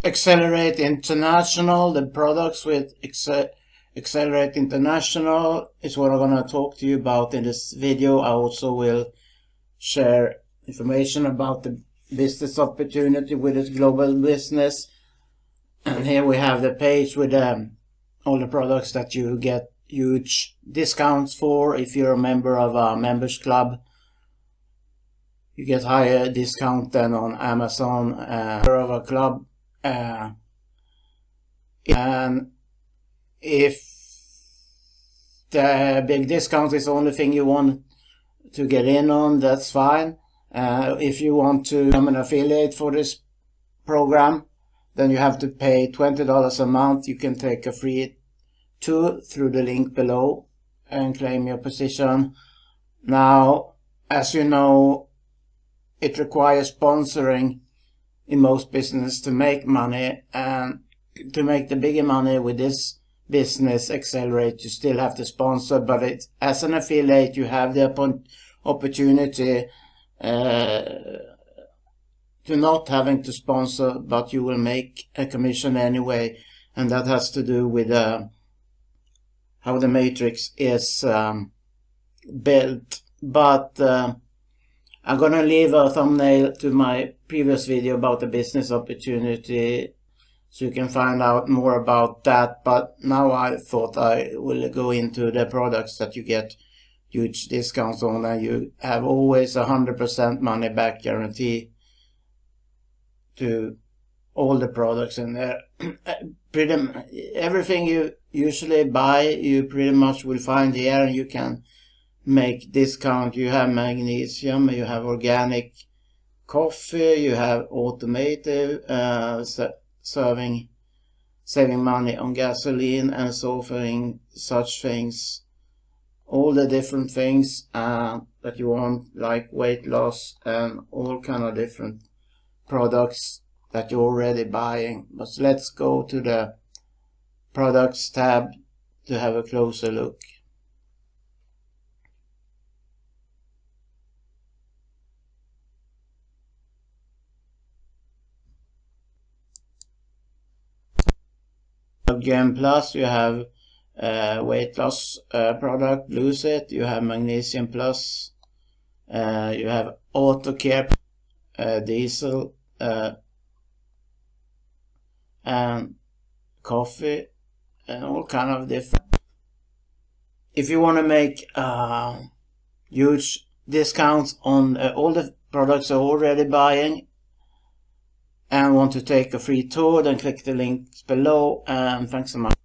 Xcelerate International, the products with Xcelerate International is what I'm going to talk to you about in this video. I also will share information about the business opportunity with this global business. And here we have the page with all the products that you get huge discounts for. If you're a member of a members club, you get higher discount than on Amazon. Of a club, and if the big discount is the only thing you want to get in on, that's fine. If you want to become an affiliate for this program, then you have to pay $20 a month. You can take a free tour through the link below and claim your position. Now, as you know, it requires sponsoring in most business to make money, and to make the bigger money with this business Xcelerate, you still have to sponsor. But it's, as an affiliate, you have the opportunity to not having to sponsor, but you will make a commission anyway, and that has to do with how the matrix is built. But I'm gonna leave a thumbnail to my previous video about the business opportunity, so you can find out more about that. But now I thought I will go into the products that you get huge discounts on, and you have always 100% money back guarantee to all the products in there. Everything you usually buy, you pretty much will find here, and you can make discount. You have magnesium, you have organic coffee, you have automotive, saving money on gasoline and so forth, such things. All the different things that you want, like weight loss and all kind of different products that you're already buying. But let's go to the products tab to have a closer look. Game Plus, you have weight loss product, lose it. You have Magnesium Plus, you have Auto Care, Diesel, and coffee, and all kind of different. If you want to make huge discounts on all the products you're already buying and want to take a free tour, then click the links below, and thanks so much.